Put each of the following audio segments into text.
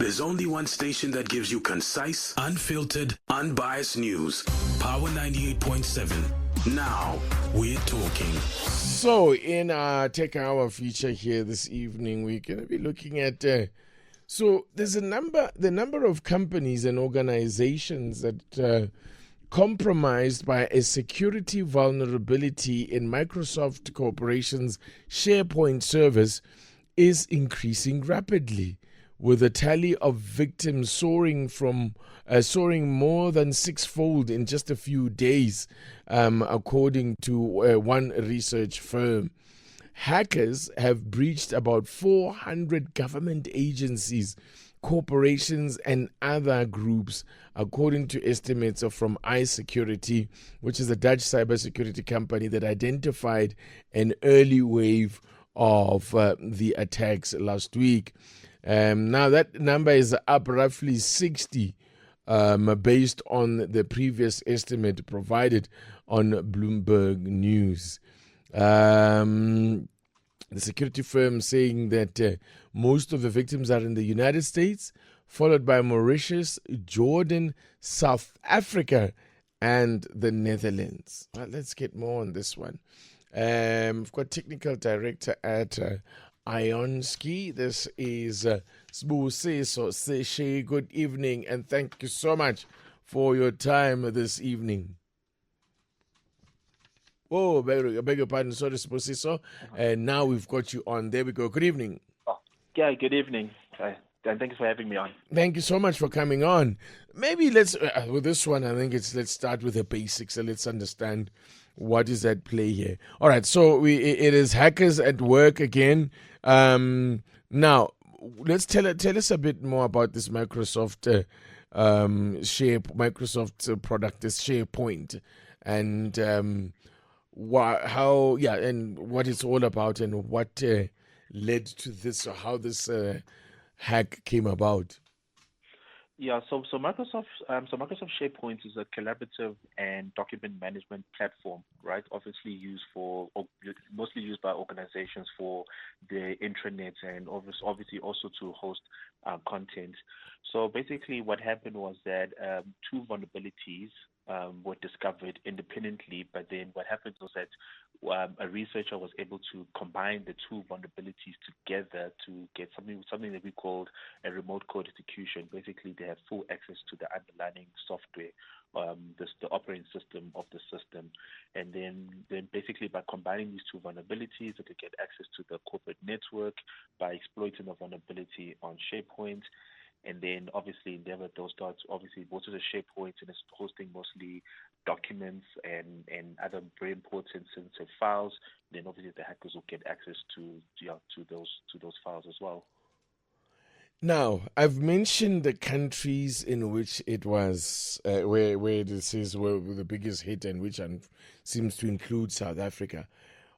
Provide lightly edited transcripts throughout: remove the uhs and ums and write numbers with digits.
There's only one station that gives you concise, unfiltered, unbiased news. Power 98.7. Now we're talking. So in our Tech Hour feature here this evening, we're going to be looking at so there's the number of companies and organizations that compromised by a security vulnerability in Microsoft Corporation's SharePoint service is increasing rapidly, with a tally of victims soaring more than sixfold in just a few days, according to one research firm. Hackers have breached about 400 government agencies, corporations, and other groups, according to estimates from iSecurity, which is a Dutch cybersecurity company that identified an early wave of the attacks last week. Now that number is up roughly 60 based on the previous estimate provided on Bloomberg News. The security firm saying that most of the victims are in the United States, followed by Mauritius, Jordan, South Africa, and the Netherlands. Well, let's get more on this one. We've got technical director at Ionski. This is Sbusiso Seshe. Good evening, and thank you so much for your time this evening. Oh, I beg your pardon, sorry, Sbusiso. And now we've got you on. There we go. Good evening. Yeah, good evening. And thanks for having me on. Thank you so much for coming on. Maybe let's, with this one, I think let's start with the basics and let's understand what is at play here. All right, so it is hackers at work again. Now, let's tell us a bit more about this Microsoft Microsoft product, this SharePoint, and and what it's all about, and what led to this, or how this hack came about. Yeah, so Microsoft SharePoint is a collaborative and document management platform, right? Mostly used by organizations for their intranet and obviously also to host content. So basically, what happened was that two vulnerabilities were discovered independently, but then what happened was that a researcher was able to combine the two vulnerabilities together to get something that we called a remote code execution. Basically, they have full access to the underlying software, the operating system of the system, and then basically by combining these two vulnerabilities, they could get access to the corporate network by exploiting the vulnerability on SharePoint. And then obviously those starts obviously go to the SharePoint, and it's hosting mostly documents and other very important sensitive files. Then obviously the hackers will get access to those files as well. Now, I've mentioned the countries in which it was, where this is where the biggest hit, and which seems to include South Africa.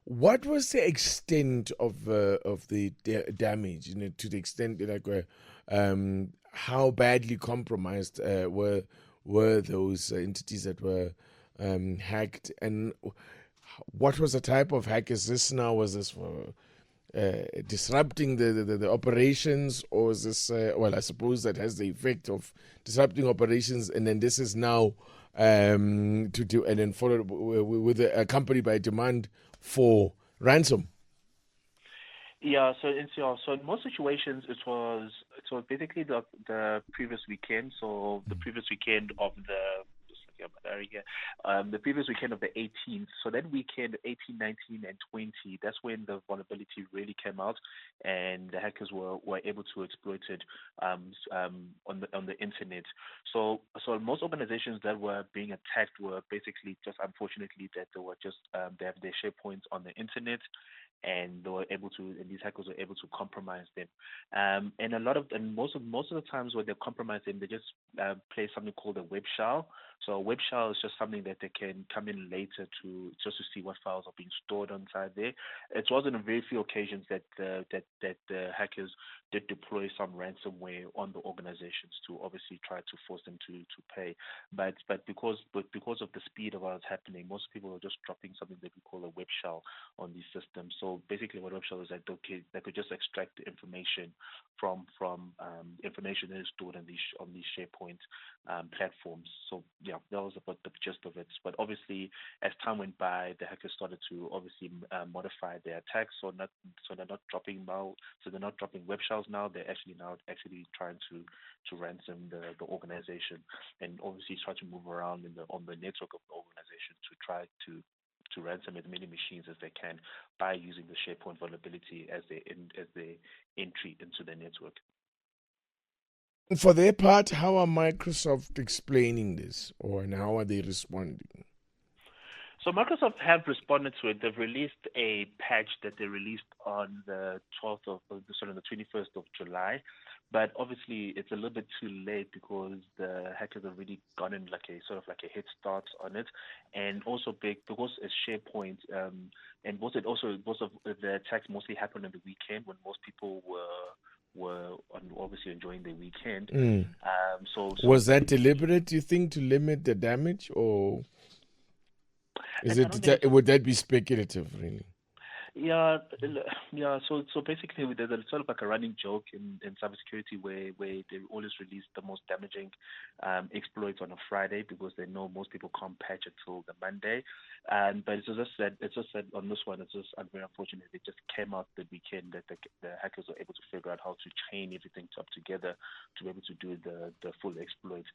What was the extent of the damage? To the extent how badly compromised were those entities that were hacked, and what was the type of hack? Is this now, was this for disrupting the operations, or is this I suppose that has the effect of disrupting operations, and then this is now to do, and then followed with accompanied by demand for ransom? Yeah, so in most situations it was basically the previous weekend. So the previous weekend of the previous weekend of the 18th. So that weekend, 18, 19, and 20, that's when the vulnerability really came out, and the hackers were able to exploit it on the internet. So most organizations that were being attacked were basically just, unfortunately, that they were just they have their SharePoints on the internet, and these hackers were able to compromise them. And most of the times when they compromise them, they just play something called a web shell. So a web shell is just something that they can come in later to see what files are being stored inside there. It wasn't a very few occasions that the hackers did deploy some ransomware on the organizations to obviously try to force them to pay. But because of the speed of what's happening, most people are just dropping something that we call a web shell on these systems. So basically, what web shell is that they could just extract the information from information that is stored on these SharePoint platforms. So yeah, that was about the gist of it. But obviously, as time went by, the hackers started to obviously modify their attacks, so they're not dropping web shells now. They're actually trying to ransom the organization, and obviously try to move around on the network of the organization to try to ransom as many machines as they can by using the SharePoint vulnerability as their entry into the network. For their part, how are Microsoft explaining this, or how are they responding? So Microsoft have responded to it. They've released a patch that they released on the 21st of July. But obviously, it's a little bit too late because the hackers have already gotten like a head start on it, and also because it's SharePoint, and most of the attacks mostly happened on the weekend when most people were obviously enjoying their weekend. So was that deliberate, you think, to limit the damage, or would that be speculative, really? Yeah. So basically, there's sort of like a running joke in cybersecurity where they always release the most damaging exploits on a Friday because they know most people can't patch it till the Monday. But it's just that on this one, it's just very unfortunate. It just came out the weekend that the hackers were able to figure out how to chain everything up together to be able to do the full exploit.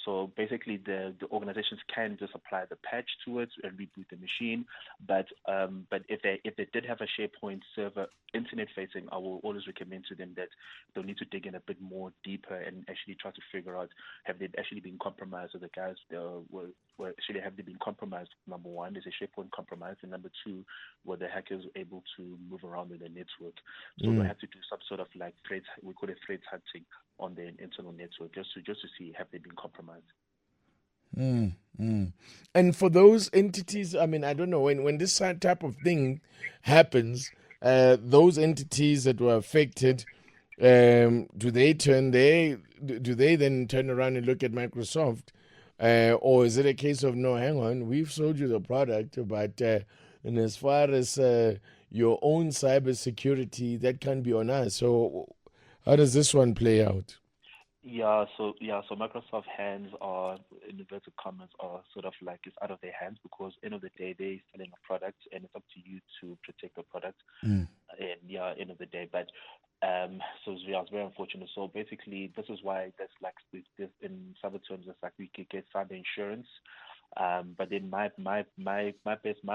So basically, the organizations can just apply the patch to it and reboot the machine. But if they did have a SharePoint server internet facing, I will always recommend to them that they'll need to dig in a bit more deeper and actually try to figure out, have they actually been compromised, or the guys have they been compromised? Number one, is a SharePoint compromised, and number two, were the hackers able to move around in the network? So they have to do some sort of like threat, we call it threat hunting on the internal network, just to see, have they been compromised. And for those entities, I mean, I don't know, when this type of thing happens, those entities that were affected, do they then turn around and look at Microsoft, or is it a case of, no, hang on, we've sold you the product, but and as far as your own cybersecurity, that can't be on us. So how does this one play out? So Microsoft hands are, in inverted commas, are sort of like it's out of their hands because end of the day they're selling a product and it's up to you to protect the product. And end of the day, but so it's very unfortunate. So basically, this is why that's like this in cyber terms, it's like we could get cyber insurance. But then my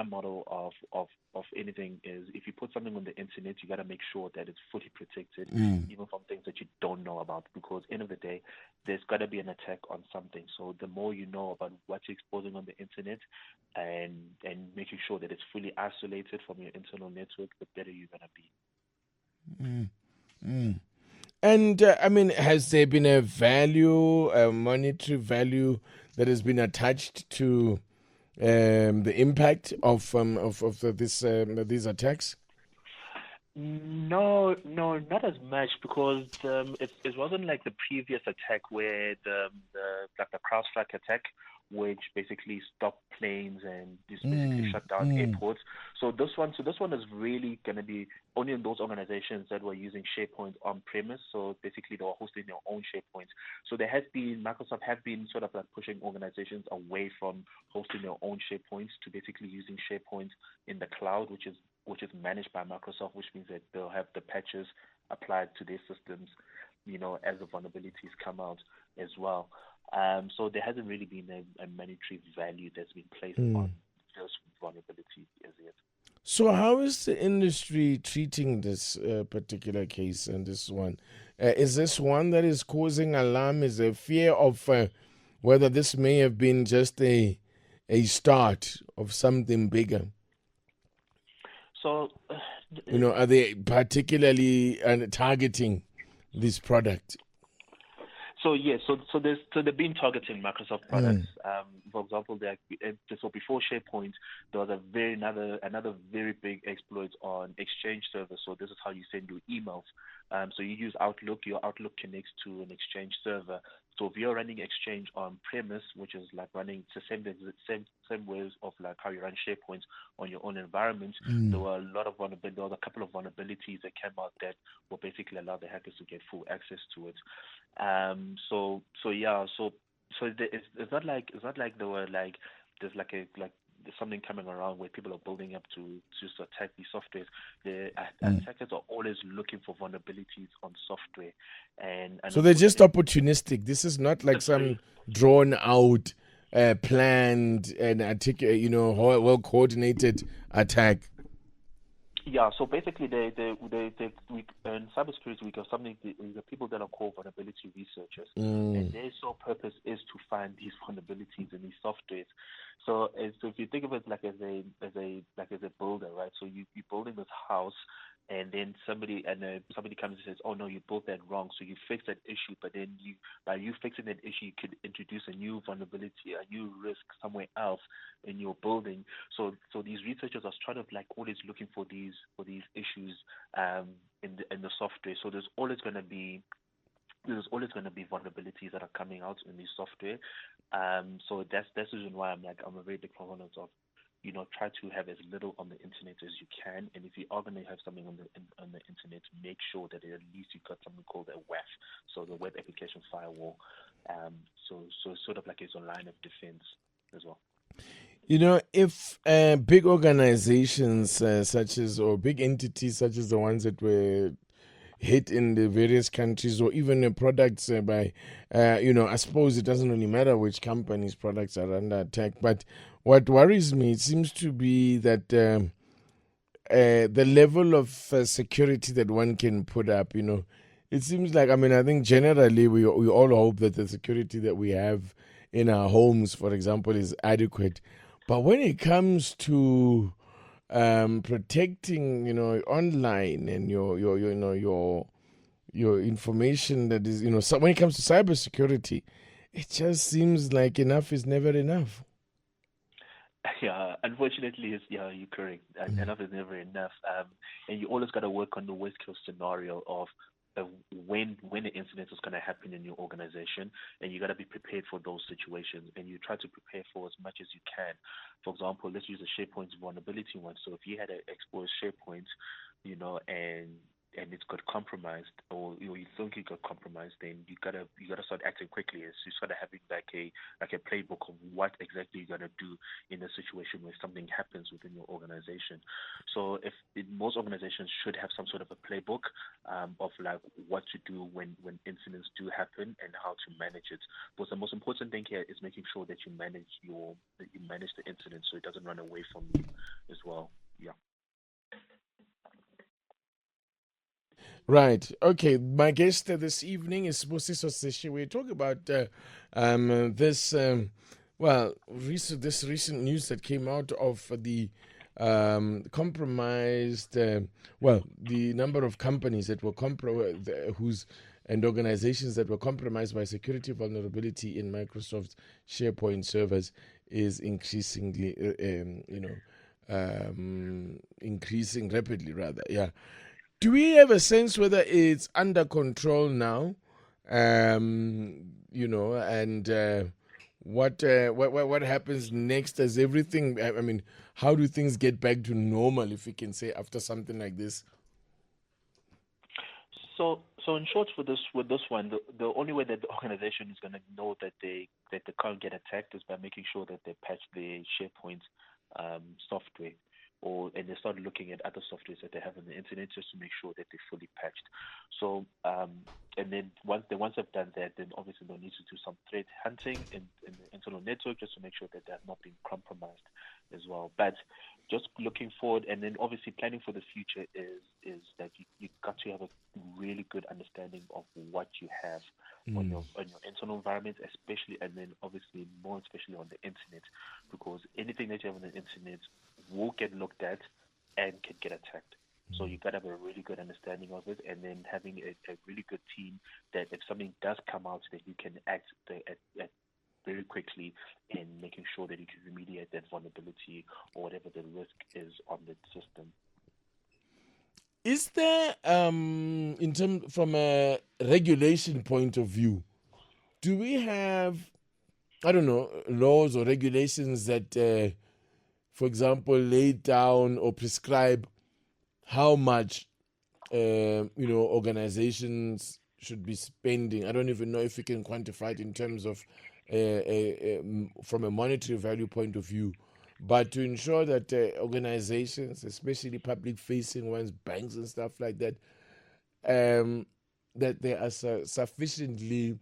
model of anything is, if you put something on the internet, you got to make sure that it's fully protected, even from things that you don't know about, because end of the day, there's got to be an attack on something. So the more you know about what you're exposing on the internet and making sure that it's fully isolated from your internal network, the better you're going to be. And I mean, has there been a value, a monetary value that has been attached to the impact of these attacks? No, not as much, because it wasn't like the previous attack where the CrowdStrike attack, which basically stopped planes and just basically shut down airports. So this one is really going to be only in those organizations that were using SharePoint on premise. So basically they were hosting their own SharePoint. So Microsoft have been sort of like pushing organizations away from hosting their own SharePoints to basically using SharePoint in the cloud, which is managed by Microsoft, which means that they'll have the patches applied to their systems, as the vulnerabilities come out as well. So there hasn't really been a monetary value that's been placed on those vulnerabilities as yet. So how is the industry treating this particular case and this one? Is this one that is causing alarm? Is there fear of whether this may have been just a start of something bigger? So, are they particularly targeting this product? they've been targeting Microsoft products. For example, so before SharePoint, there was another very big exploit on Exchange server. So this is how you send your emails. So you use Outlook. Your Outlook connects to an Exchange server. So if you're running Exchange on premise, which is like running the same ways of like how you run SharePoint on your own environment, there were a couple of vulnerabilities that came out that will basically allow the hackers to get full access to it. It's not like there were like there's like there's something coming around where people are building up to just attack these softwares. The attackers are always looking for vulnerabilities on software, and so they're just opportunistic. This is not like some drawn out, planned and well coordinated attack. Yeah, so basically, in cybersecurity, we have something. The people that are called vulnerability researchers, and their sole purpose is to find these vulnerabilities in these softwares. So if you think of it like as a builder, right? So you're building this house, and then somebody comes and says, "Oh no, you built that wrong." So you fix that issue, but then by you fixing that issue, you could introduce a new vulnerability, a new risk somewhere else in your building. So these researchers are trying to like always looking for these issues in the software. So there's always going to be vulnerabilities that are coming out in this software. So that's the reason why I'm a very big proponent of try to have as little on the internet as you can, and if you are going to have something on the internet, make sure that at least you've got something called a WAF, so the web application firewall. So sort of like it's a line of defense as well. If big organizations or big entities such as the ones that were hit in the various countries, or even products I suppose it doesn't really matter which company's products are under attack, but what worries me, it seems to be that the level of security that one can put up, it seems like, I think generally we all hope that the security that we have in our homes, for example, is adequate. But when it comes to protecting, online and your information that is, so when it comes to cybersecurity, it just seems like enough is never enough. Yeah, unfortunately, you're correct. Enough is never enough, and you always got to work on the worst case scenario of when an incident is going to happen in your organization, and you got to be prepared for those situations, and you try to prepare for as much as you can. For example, let's use a SharePoint vulnerability one. So if you had an exposed SharePoint, and it's got compromised, or you think it got compromised, then you gotta start acting quickly. As you start having like a playbook of what exactly you gotta do in a situation where something happens within your organization. So most organizations should have some sort of a playbook of like what to do when incidents do happen and how to manage it. But the most important thing here is making sure that you manage the incident so it doesn't run away from you as well. Yeah. Right. Okay. My guest this evening is Siso Seshi. We're talking about this recent news that came out of the compromised. The number of companies that were and organizations that were compromised by security vulnerability in Microsoft SharePoint servers is increasingly, increasing rapidly. Rather, yeah. Do we have a sense whether it's under control now? And what happens next? As everything, how do things get back to normal, if we can say, after something like this? So in short, with this one, the only way that the organization is going to know that they can't get attacked is by making sure that they patch the SharePoint software. And they start looking at other softwares that they have on the internet just to make sure that they're fully patched. So, and then once they've done that, then obviously they'll need to do some threat hunting in the internal network just to make sure that they have not been compromised as well. But just looking forward, and then obviously planning for the future is that you got to have a really good understanding of what you have on your internal environment, especially, and then obviously more especially on the internet, because anything that you have on the internet will get looked at and can get attacked. So you got to have a really good understanding of it, and then having a really good team that if something does come out, that you can act at very quickly in making sure that you can remediate that vulnerability or whatever the risk is on the system. Is there, in terms from a regulation point of view, do we have, I don't know, laws or regulations that, for example, lay down or prescribe how much, organizations should be spending? I don't even know if we can quantify it in terms of from a monetary value point of view, but to ensure that organizations, especially public-facing ones, banks and stuff like that, that they are sufficiently,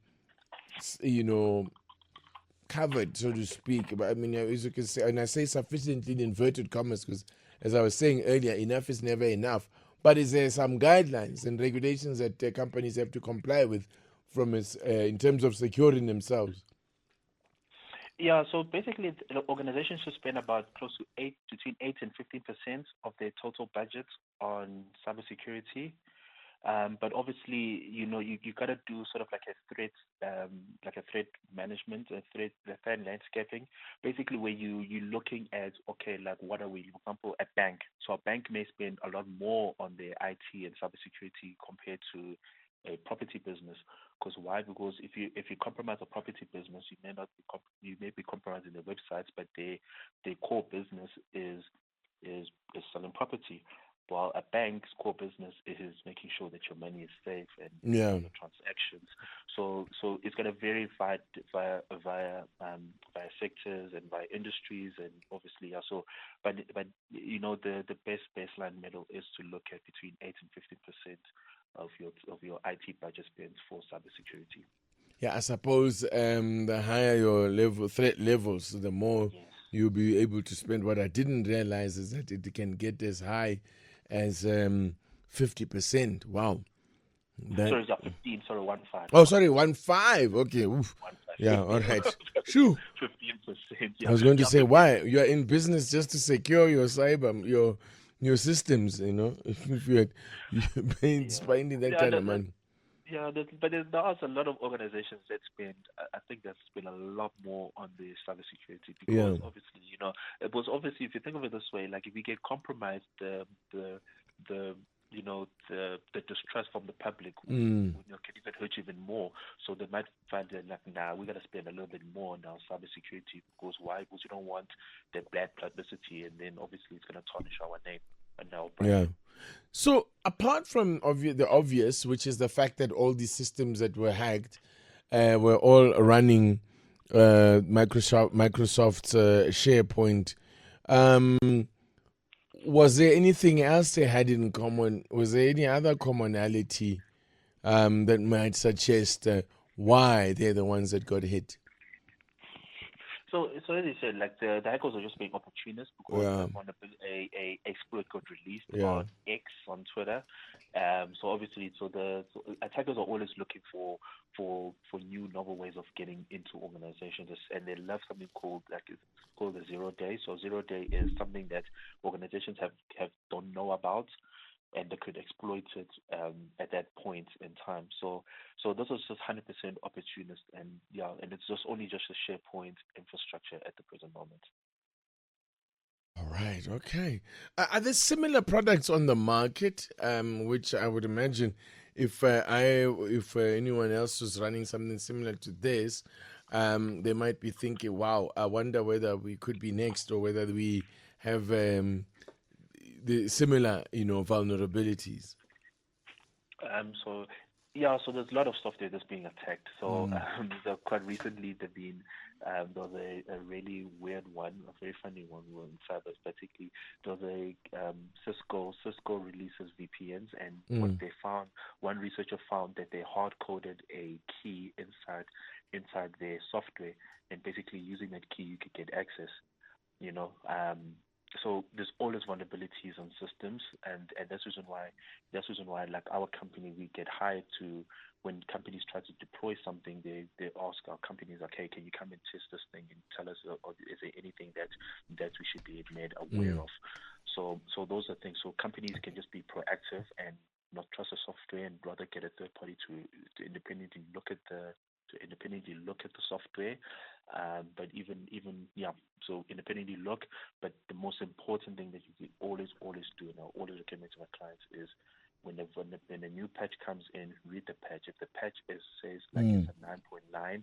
covered, so to speak. But I mean, as you can say, and I say sufficiently in inverted commas, because as I was saying earlier, enough is never enough. But is there some guidelines and regulations that companies have to comply with from in terms of securing themselves? Yeah, so basically, organizations should spend about close to between 8 and 15% of their total budget on cybersecurity. But obviously, you got to do sort of like a threat management, a threat landscaping, basically where you're looking at, okay, like what are we, for example, a bank. So a bank may spend a lot more on their IT and cybersecurity compared to a property business. Because why? Because if you compromise a property business, you may be compromising their websites, but their core business is selling property. While a bank's core business is making sure that your money is safe and your transactions. So it's going to vary via sectors and via industries, and obviously also. But the best baseline model is to look at between 8 and 15% of your IT budget spends for cybersecurity. Yeah, I suppose the higher your threat levels, the more you'll be able to spend. What I didn't realize is that it can get as high as 50%. Wow. Sorry, 15. Sorry, 1.5. Oh, sorry, 1.5. Okay. Oof. 1.5. Yeah, all right. Shoo. 15%. Yeah. I was going to say, why? You are in business just to secure your your systems, if you're spending that kind of money. Yeah, but there are a lot of organizations that spend. I think that's spend a lot more on the cybersecurity because obviously, if you think of it this way, like if you get compromised, the distrust from the public can even hurt you even more. So they might find that like, nah, we got to spend a little bit more on our cybersecurity because why? Because you don't want the bad publicity, and then obviously it's going to tarnish our name and our brand. Yeah. So apart from the obvious, which is the fact that all these systems that were hacked were all running Microsoft's SharePoint, was there anything else they had in common? Was there any other commonality that might suggest why they're the ones that got hit? So as you said, like the hackers are just being opportunists because a exploit got released on X, on Twitter. So obviously, the attackers are always looking for new novel ways of getting into organizations, and they love something called a 0 day. So 0 day is something that organizations don't know about, and they could exploit it at that point in time. So this is just 100% opportunist, and it's just only a SharePoint infrastructure at the present moment. All right, okay. Are there similar products on the market, which I would imagine if anyone else was running something similar to this, they might be thinking, wow, I wonder whether we could be next or whether we have the similar, vulnerabilities. So there's a lot of software that's being attacked. So quite recently there was a really weird one, a very funny one in cyber, particularly there was a Cisco releases VPNs, and what they found, one researcher found that they hard coded a key inside their software, and basically using that key you could get access. So there's always vulnerabilities on systems, and that's the reason why like our company, we get hired to, when companies try to deploy something, they ask our companies, okay, can you come and test this thing and tell us, or is there anything that we should be made aware of? So those are things. So companies can just be proactive and not trust the software and rather get a third party to independently look at the software. But even so independently look. But the most important thing that you can always do, and I always recommend to my clients, is when a new patch comes in, read the patch. If the patch says like it's a 9.9,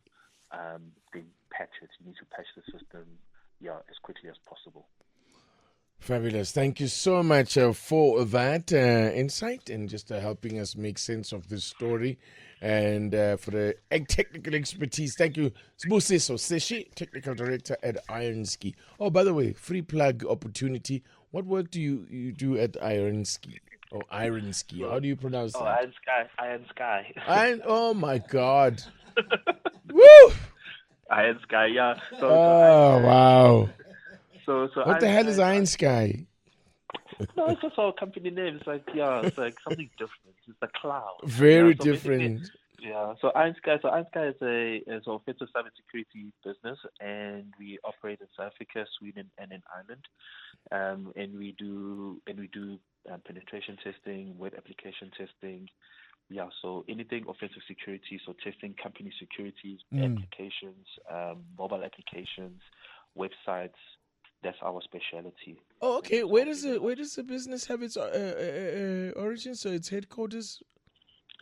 then patch it. You need to patch the system as quickly as possible. Fabulous. Thank you so much for that insight and just helping us make sense of this story and for the technical expertise. Thank you, Sbusiso Seshi, Technical Director at Ironski. Oh, by the way, free plug opportunity. What work do you do at Ironski? Or Ironski? How do you pronounce that? Iron Sky. Oh, my God. Woo! Iron Sky, yeah. Wow. So what the hell is Iron Sky? No, it's just our company name. It's like something different. It's a cloud. Very different. Yeah. So Iron Sky is an offensive cybersecurity business, and we operate in South Africa, Sweden, and in Ireland. And we do penetration testing, web application testing. Yeah. So anything offensive security. So testing company securities, applications, mobile applications, websites. That's our specialty. Oh, okay. Where does the business have its origin? So its headquarters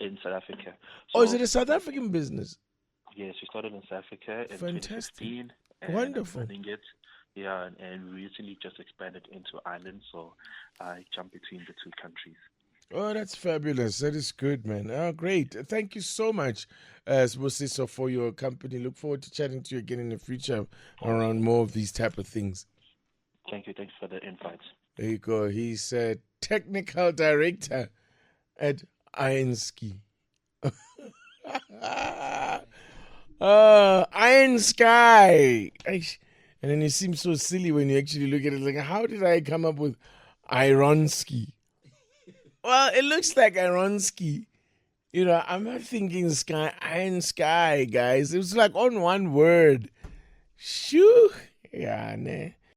in South Africa. So, is it a South African business? Yes, we started in South Africa in Fantastic. 2015. And wonderful. Running it, and we recently just expanded into Ireland. So I jumped between the two countries. Oh, that's fabulous. That is good, man. Oh, great. Thank you so much, Sbusiso, for your company. Look forward to chatting to you again in the future around more of these type of things. Thank you. Thanks for the invites. There you go. He's a technical director at Ironski. Iron Sky. And then it seems so silly when you actually look at it. Like, how did I come up with Ironski? Well, it looks like Ironski. You know, I'm not thinking sky, Iron Sky, guys. It was like on one word. Shoo. Yeah, nah.